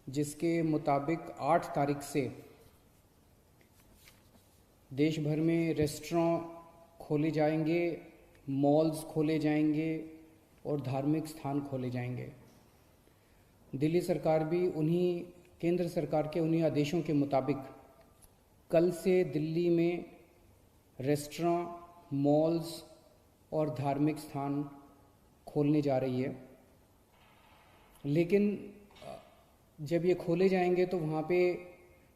जिसके मुताबिक 8 तारीख से देश भर में रेस्टोरेंट खोले जाएंगे, मॉल्स खोले जाएंगे और धार्मिक स्थान खोले जाएंगे। दिल्ली सरकार भी केंद्र सरकार के उन्हीं आदेशों के मुताबिक कल से दिल्ली में रेस्टोरेंट, मॉल्स और धार्मिक स्थान खोलने जा रही है। लेकिन जब ये खोले जाएंगे तो वहाँ पे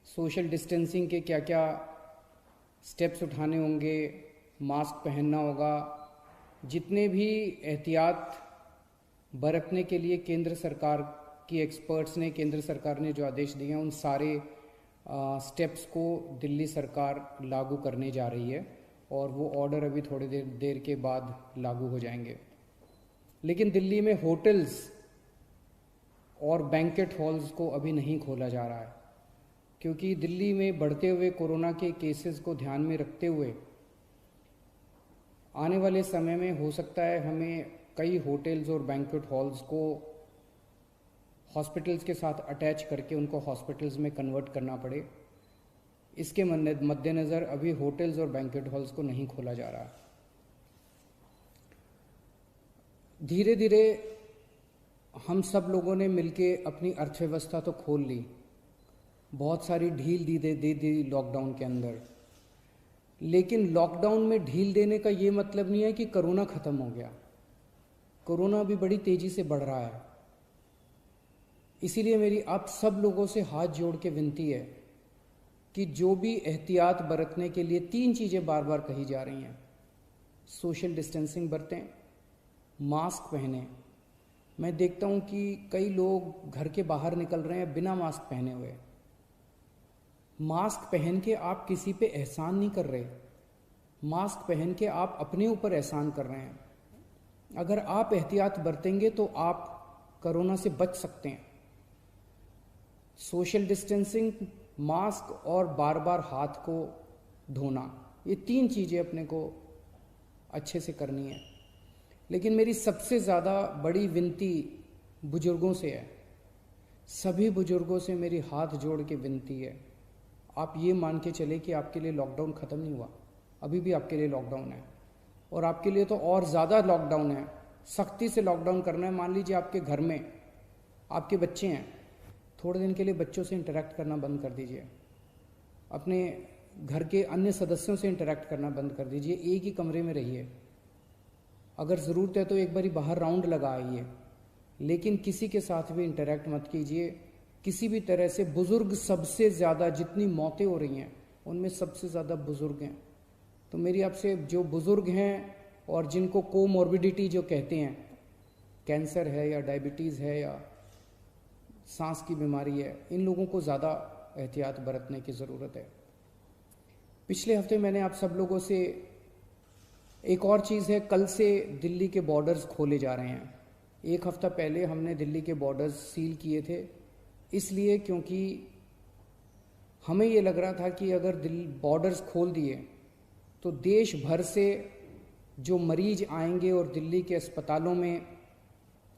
सोशल डिस्टेंसिंग के क्या क्या स्टेप्स उठाने होंगे, मास्क पहनना होगा, जितने भी एहतियात बरतने के लिए केंद्र सरकार की एक्सपर्ट्स ने, केंद्र सरकार ने जो आदेश दिए हैं, उन सारे स्टेप्स को दिल्ली सरकार लागू करने जा रही है और वो ऑर्डर अभी थोड़ी देर के बाद लागू हो जाएंगे। लेकिन दिल्ली में होटल्स और बैंकेट हॉल्स को अभी नहीं खोला जा रहा है, क्योंकि दिल्ली में बढ़ते हुए कोरोना के केसेस को ध्यान में रखते हुए आने वाले समय में हो सकता है हमें कई होटल्स और बैंकेट हॉल्स को हॉस्पिटल्स के साथ अटैच करके उनको हॉस्पिटल्स में कन्वर्ट करना पड़े। इसके मद्देनज़र अभी होटल्स और बैंकेट हॉल्स को नहीं खोला जा रहा। धीरे धीरे हम सब लोगों ने मिलके अपनी अर्थव्यवस्था तो खोल ली, बहुत सारी ढील दे दी लॉकडाउन के अंदर। लेकिन लॉकडाउन में ढील देने का ये मतलब नहीं है कि कोरोना ख़त्म हो गया। कोरोना अभी बड़ी तेज़ी से बढ़ रहा है। इसीलिए मेरी आप सब लोगों से हाथ जोड़ के विनती है कि जो भी एहतियात बरतने के लिए 3 चीज़ें बार बार कही जा रही हैं, सोशल डिस्टेंसिंग बरतें, मास्क पहने। मैं देखता हूँ कि कई लोग घर के बाहर निकल रहे हैं बिना मास्क पहने हुए। मास्क पहन के आप किसी पे एहसान नहीं कर रहे, मास्क पहन के आप अपने ऊपर एहसान कर रहे हैं। अगर आप एहतियात बरतेंगे तो आप कोरोना से बच सकते हैं। सोशल डिस्टेंसिंग, मास्क और बार बार हाथ को धोना, ये 3 चीज़ें अपने को अच्छे से करनी है। लेकिन मेरी सबसे ज़्यादा बड़ी विनती बुजुर्गों से है। सभी बुजुर्गों से मेरी हाथ जोड़ के विनती है, आप ये मान के चले कि आपके लिए लॉकडाउन ख़त्म नहीं हुआ, अभी भी आपके लिए लॉकडाउन है और आपके लिए तो और ज़्यादा लॉकडाउन है। सख्ती से लॉकडाउन करना है। मान लीजिए आपके घर में आपके बच्चे हैं, थोड़े दिन के लिए बच्चों से इंटरेक्ट करना बंद कर दीजिए, अपने घर के अन्य सदस्यों से इंटरेक्ट करना बंद कर दीजिए, एक ही कमरे में रहिए। अगर ज़रूरत है तो एक बारी बाहर राउंड लगा आइए, लेकिन किसी के साथ भी इंटरेक्ट मत कीजिए किसी भी तरह से। बुज़ुर्ग सबसे ज़्यादा, जितनी मौतें हो रही हैं उनमें सबसे ज़्यादा बुज़ुर्ग हैं। तो मेरी आपसे, जो बुज़ुर्ग हैं और जिनको कोमॉर्बिडिटी जो कहते हैं, कैंसर है या डायबिटीज़ है या सांस की बीमारी है, इन लोगों को ज़्यादा एहतियात बरतने की ज़रूरत है। पिछले हफ्ते मैंने आप सब लोगों से एक और चीज़ है, कल से दिल्ली के बॉर्डर्स खोले जा रहे हैं। 1 हफ्ता पहले हमने दिल्ली के बॉर्डर्स सील किए थे, इसलिए क्योंकि हमें ये लग रहा था कि अगर बॉर्डर्स खोल दिए तो देश भर से जो मरीज आएंगे और दिल्ली के अस्पतालों में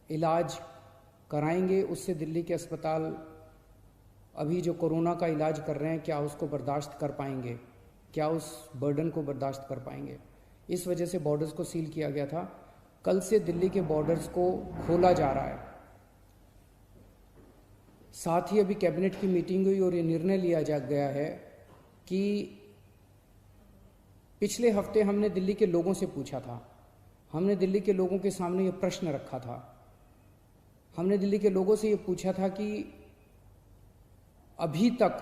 इलाज कराएंगे, उससे दिल्ली के अस्पताल अभी जो कोरोना का इलाज कर रहे हैं, क्या उसको बर्दाश्त कर पाएंगे, क्या उस बर्डन को बर्दाश्त कर पाएंगे। इस वजह से बॉर्डर्स को सील किया गया था। कल से दिल्ली के बॉर्डर्स को खोला जा रहा है। साथ ही अभी कैबिनेट की मीटिंग हुई और ये निर्णय लिया गया है कि पिछले हफ्ते हमने दिल्ली के लोगों से पूछा था, हमने दिल्ली के लोगों के सामने ये प्रश्न रखा था, हमने दिल्ली के लोगों से ये पूछा था कि अभी तक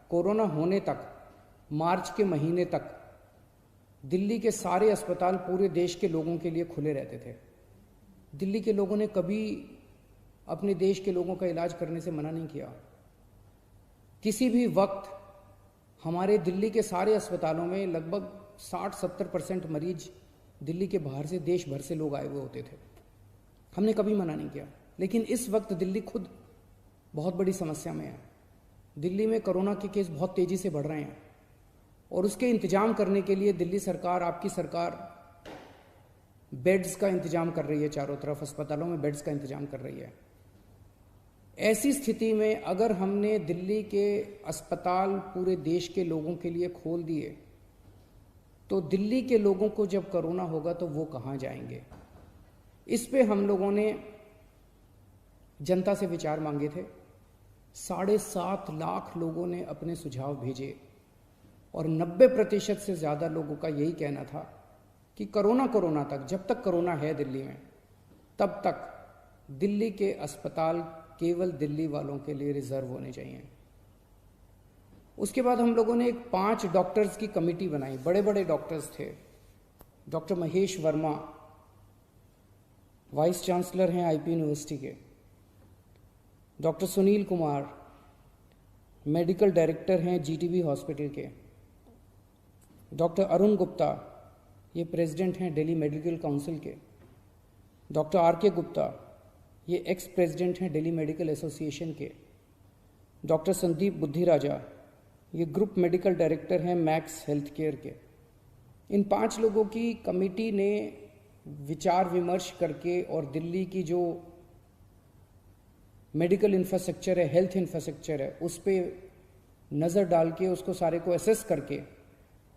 कोरोना होने तक, मार्च के महीने तक दिल्ली के सारे अस्पताल पूरे देश के लोगों के लिए खुले रहते थे। दिल्ली के लोगों ने कभी अपने देश के लोगों का इलाज करने से मना नहीं किया। किसी भी वक्त हमारे दिल्ली के सारे अस्पतालों में लगभग 60-70% मरीज दिल्ली के बाहर से, देश भर से लोग आए हुए होते थे। हमने कभी मना नहीं किया। लेकिन इस वक्त दिल्ली खुद बहुत बड़ी समस्या में है। दिल्ली में कोरोना के केस बहुत तेज़ी से बढ़ रहे हैं और उसके इंतजाम करने के लिए दिल्ली सरकार, आपकी सरकार, बेड्स का इंतजाम कर रही है। चारों तरफ अस्पतालों में बेड्स का इंतजाम कर रही है। ऐसी स्थिति में अगर हमने दिल्ली के अस्पताल पूरे देश के लोगों के लिए खोल दिए, तो दिल्ली के लोगों को जब कोरोना होगा तो वो कहाँ जाएंगे? इस पे हम लोगों ने जनता से विचार मांगे थे। 7.5 लाख लोगों ने अपने सुझाव भेजे और 90% से ज़्यादा लोगों का यही कहना था कि कोरोना तक, जब तक कोरोना है दिल्ली में, तब तक दिल्ली के अस्पताल केवल दिल्ली वालों के लिए रिजर्व होने चाहिए। उसके बाद हम लोगों ने एक 5 डॉक्टर्स की कमेटी बनाई। बड़े बड़े डॉक्टर्स थे। Doctor Mahesh Verma vice chancellor हैं आईपी यूनिवर्सिटी के, doctor Sunil Kumar medical director हैं जीटीबी हॉस्पिटल के, डॉक्टर अरुण गुप्ता ये प्रेसिडेंट हैं दिल्ली मेडिकल काउंसिल के, डॉक्टर आर.के. गुप्ता ये एक्स प्रेसिडेंट हैं दिल्ली मेडिकल एसोसिएशन के, डॉक्टर संदीप बुद्धिराजा ये ग्रुप मेडिकल डायरेक्टर हैं मैक्स हेल्थ केयर के। इन 5 लोगों की कमेटी ने विचार विमर्श करके और दिल्ली की जो मेडिकल इंफ्रास्ट्रक्चर है, हेल्थ इंफ्रास्ट्रक्चर है, उस पर नज़र डाल के उसको सारे को एसेस करके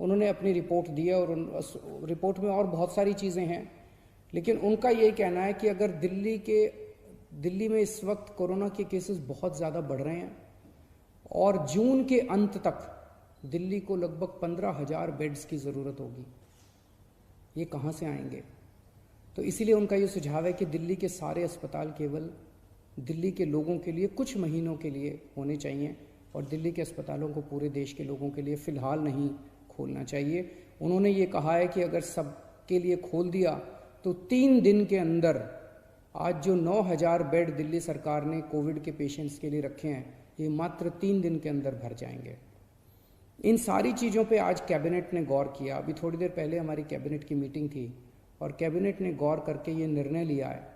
उन्होंने अपनी रिपोर्ट दी है। और उन रिपोर्ट में और बहुत सारी चीज़ें हैं, लेकिन उनका ये कहना है कि अगर दिल्ली में इस वक्त कोरोना के केसेस बहुत ज़्यादा बढ़ रहे हैं और जून के अंत तक दिल्ली को लगभग 15,000 बेड्स की ज़रूरत होगी। ये कहाँ से आएंगे? तो इसीलिए उनका ये सुझाव है कि दिल्ली के सारे अस्पताल केवल दिल्ली के लोगों के लिए कुछ महीनों के लिए होने चाहिए और दिल्ली के अस्पतालों को पूरे देश के लोगों के लिए फ़िलहाल नहीं खोलना चाहिए। उन्होंने ये कहा है कि अगर सबके लिए खोल दिया तो 3 दिन के अंदर आज जो 9,000 बेड दिल्ली सरकार ने कोविड के पेशेंट्स के लिए रखे हैं, ये मात्र 3 दिन के अंदर भर जाएंगे। इन सारी चीज़ों पे आज कैबिनेट ने गौर किया। अभी थोड़ी देर पहले हमारी कैबिनेट की मीटिंग थी और कैबिनेट ने गौर करके ये निर्णय लिया है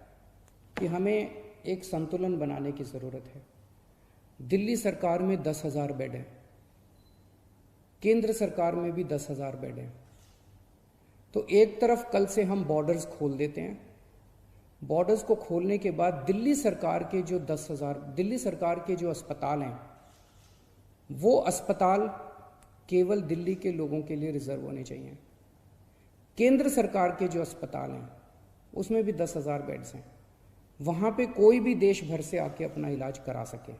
कि हमें एक संतुलन बनाने की ज़रूरत है। दिल्ली सरकार में 10,000 बेड हैं, केंद्र सरकार में भी 10,000 बेड हैं। तो एक तरफ कल से हम बॉर्डर्स खोल देते हैं। बॉर्डर्स को खोलने के बाद दिल्ली सरकार के जो 10,000 दिल्ली सरकार के जो अस्पताल हैं, वो अस्पताल केवल दिल्ली के लोगों के लिए रिजर्व होने चाहिए। केंद्र सरकार के जो अस्पताल हैं उसमें भी 10,000 बेड्स हैं। वहाँ पे कोई भी देश भर से आके अपना इलाज करा सके,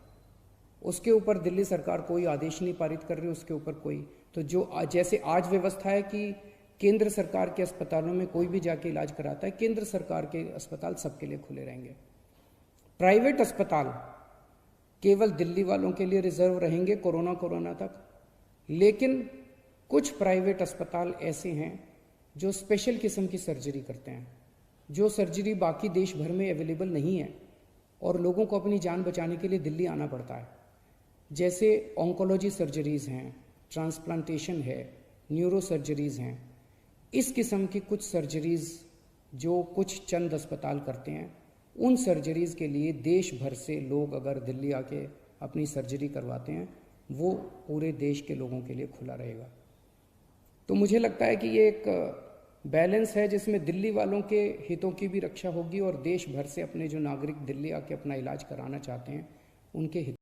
उसके ऊपर दिल्ली सरकार कोई आदेश नहीं पारित कर रही, उसके ऊपर कोई तो जो जैसे आज व्यवस्था है कि केंद्र सरकार के अस्पतालों में कोई भी जाके इलाज कराता है, केंद्र सरकार के अस्पताल सबके लिए खुले रहेंगे। प्राइवेट अस्पताल केवल दिल्ली वालों के लिए रिजर्व रहेंगे कोरोना तक। लेकिन कुछ प्राइवेट अस्पताल ऐसे हैं जो स्पेशल किस्म की सर्जरी करते हैं, जो सर्जरी बाकी देश भर में अवेलेबल नहीं है और लोगों को अपनी जान बचाने के लिए दिल्ली आना पड़ता है। जैसे ऑन्कोलॉजी सर्जरीज़ हैं, ट्रांसप्लांटेशन है, न्यूरो सर्जरीज़ हैं। इस किस्म की कुछ सर्जरीज़ जो कुछ चंद अस्पताल करते हैं, उन सर्जरीज़ के लिए देश भर से लोग अगर दिल्ली आके अपनी सर्जरी करवाते हैं, वो पूरे देश के लोगों के लिए खुला रहेगा। तो मुझे लगता है कि ये एक बैलेंस है जिसमें दिल्ली वालों के हितों की भी रक्षा होगी और देश भर से अपने जो नागरिक दिल्ली आके अपना इलाज कराना चाहते हैं उनके हित